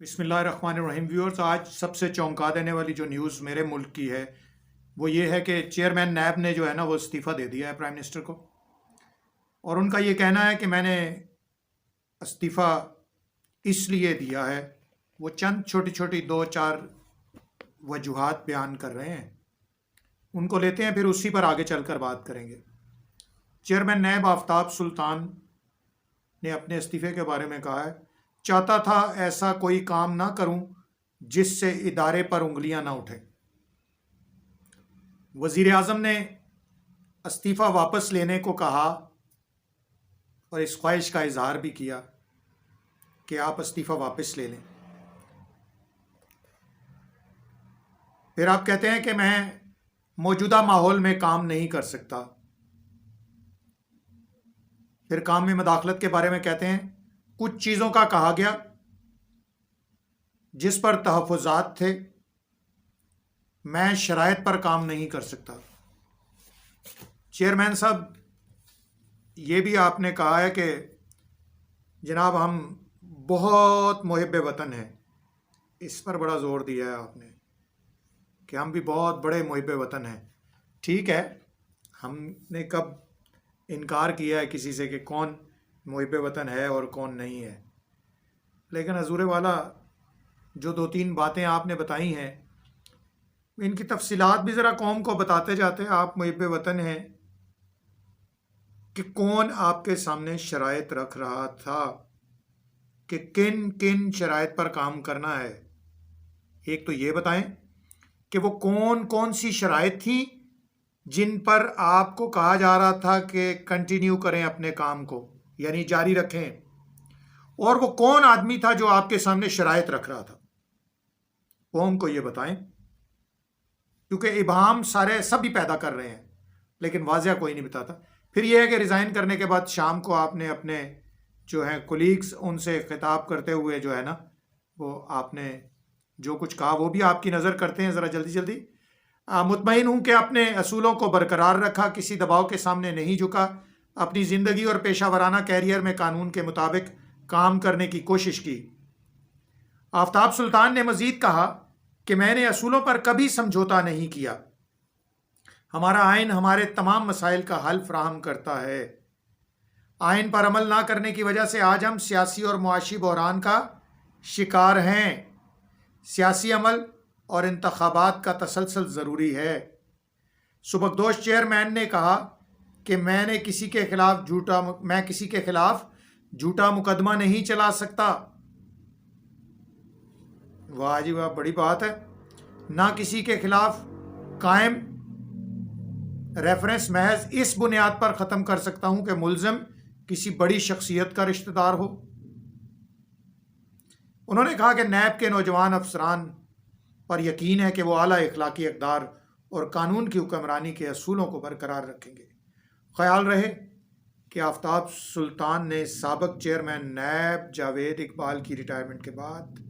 बिस्मिल्लाहिर्रहमानिर्रहीम व्यूअर्स, आज सबसे चौंका देने वाली जो न्यूज़ मेरे मुल्क की है वो ये है कि चेयरमैन नैब ने जो है ना वो इस्तीफ़ा दे दिया है प्राइम मिनिस्टर को। और उनका ये कहना है कि मैंने इस्तीफ़ा इसलिए दिया है, वो चंद छोटी छोटी दो चार वजूहात बयान कर रहे हैं, उनको लेते हैं फिर उसी पर आगे चलकर बात करेंगे। चेयरमैन नैब आफ्ताब सुल्तान ने अपने इस्तीफ़े के बारे में कहा है, चाहता था ऐसा कोई काम ना करूं जिससे इदारे पर उंगलियां ना उठें। वज़ीर आज़म ने इस्तीफ़ा वापस लेने को कहा और इस ख्वाहिश का इजहार भी किया कि आप इस्तीफ़ा वापस ले लें। फिर आप कहते हैं कि मैं मौजूदा माहौल में काम नहीं कर सकता। फिर काम में मदाखलत के बारे में कहते हैं, कुछ चीज़ों का कहा गया जिस पर तहफ़्फ़ुज़ात थे, मैं शराइत पर काम नहीं कर सकता। चेयरमैन साहब, ये भी आपने कहा है कि जनाब हम बहुत मुहिब्ब वतन हैं, इस पर बड़ा ज़ोर दिया है आपने कि हम भी बहुत बड़े मुहिब्ब वतन हैं। ठीक है, हमने कब इनकार किया है किसी से कि कौन मुहिब्ब वतन है और कौन नहीं है, लेकिन हजूर वाला जो दो तीन बातें आपने बताई हैं इनकी तफसीलात भी ज़रा कौम को बताते जाते हैं। आप मुहिब्ब वतन हैं कि कौन आपके सामने शराइत रख रहा था कि किन किन शराइत पर काम करना है। एक तो ये बताएं कि वो कौन कौन सी शराइत थी जिन पर आपको कहा जा रहा था कि कंटिन्यू करें अपने काम को, यानी जारी रखें, और वो कौन आदमी था जो आपके सामने शराइत रख रहा था। कौम को ये बताएं, क्योंकि इबाम सारे सब ही पैदा कर रहे हैं लेकिन वाज़ह कोई नहीं बताता। फिर यह है कि रिज़ाइन करने के बाद शाम को आपने अपने जो हैं कोलीग्स उनसे खिताब करते हुए जो है ना वो आपने जो कुछ कहा वो भी आपकी नज़र करते हैं ज़रा जल्दी जल्दी। मुतमईन हूँ कि अपने असूलों को बरकरार रखा, किसी दबाव के सामने नहीं झुका, अपनी ज़िंदगी और पेशा वराना कैरियर में कानून के मुताबिक काम करने की कोशिश की। आफ्ताब सुल्तान ने मज़ीद कहा कि मैंने असूलों पर कभी समझौता नहीं किया। हमारा आइन हमारे तमाम मसाइल का हल फराहम करता है। आइन पर अमल ना करने की वजह से आज हम सियासी और मुआशी बहरान का शिकार हैं। सियासी अमल और इंतखाबात का तसलसल ज़रूरी है। सुबकदोश चेयरमैन ने कहा कि मैं किसी के खिलाफ झूठा मुकदमा नहीं चला सकता। वाह जी वाह, बड़ी बात है। ना किसी के खिलाफ कायम रेफरेंस महज इस बुनियाद पर ख़त्म कर सकता हूं कि मुल्ज़िम किसी बड़ी शख्सियत का रिश्तेदार हो। उन्होंने कहा कि नैब के नौजवान अफसरान पर यकीन है कि वो आला इखलाकी इक़दार और कानून की हुक्मरानी के असूलों को बरकरार रखेंगे। ख्याल रहे कि आफ्ताब सुल्तान ने साबिक़ चेयरमैन नैब जावेद इकबाल की रिटायरमेंट के बाद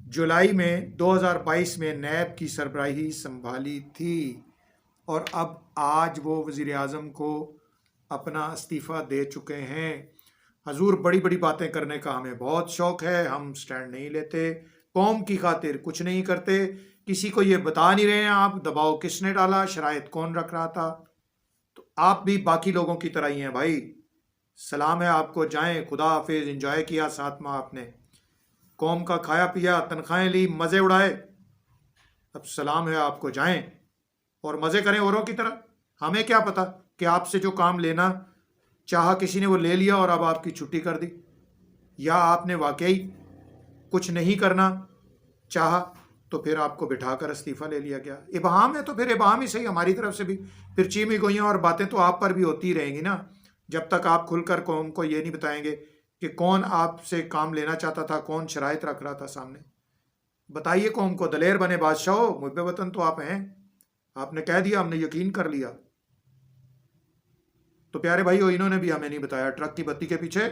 जुलाई में 2022 में नैब की सरबराही संभाली थी और अब आज वो वज़ीर आज़म को अपना इस्तीफ़ा दे चुके हैं। हजूर, बड़ी बड़ी बातें करने का हमें बहुत शौक़ है, हम स्टैंड नहीं लेते, कौम की खातिर कुछ नहीं करते, किसी को ये बता नहीं रहे हैं आप दबाव किसने डाला, शराइत कौन रख रहा था। तो आप भी बाकी लोगों की तरह ही हैं भाई। सलाम है आपको, जाएं, खुदा हाफिज़। इंजॉय किया साथ में आपने, कौम का खाया पिया, तनख्वाहें ली, मज़े उड़ाए। अब सलाम है आपको, जाएं और मज़े करें औरों की तरह। हमें क्या पता कि आपसे जो काम लेना चाहा किसी ने वो ले लिया और अब आपकी छुट्टी कर दी, या आपने वाकई कुछ नहीं करना चाहा तो फिर आपको बिठाकर इस्तीफ़ा ले लिया गया। इबाहम है तो फिर इबाहम ही सही हमारी तरफ से भी। फिर चीमी गोइयाँ और बातें तो आप पर भी होती रहेंगी ना, जब तक आप खुलकर कौम को ये नहीं बताएंगे कि कौन आपसे काम लेना चाहता था, कौन शराइत रख रहा था सामने। बताइए कौम को, दलेर बने बादशाह हो, मुहिब्ब वतन तो आप हैं। आपने कह दिया, हमने यकीन कर लिया। तो प्यारे भाइयों, इन्होंने भी हमें नहीं बताया, ट्रक की बत्ती के पीछे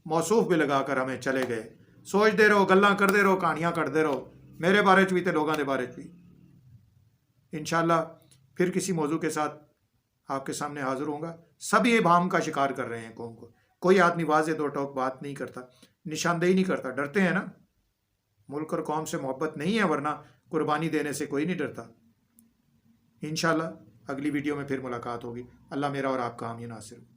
मौसूफ भी लगाकर हमें चले गए। सोचते रहो, गल्लां करते रहो, कहानियां करते रहो, मेरे बारे च भी तो लोगों के बारे च भी। इंशाल्लाह फिर किसी मौजू के साथ आपके सामने हाजिर होऊंगा। सभी इबाहम का शिकार कर रहे हैं कौम को, कोई आदमी वाज़े दो टोक बात नहीं करता। نشاندہی نہیں کرتا. ڈرتے ہیں نا, ملک اور قوم سے محبت نہیں ہے, ورنہ قربانی دینے سے کوئی نہیں ڈرتا. انشاءاللہ اگلی ویڈیو میں پھر ملاقات ہوگی. اللہ میرا اور آپ کا حامی ناصر ہو.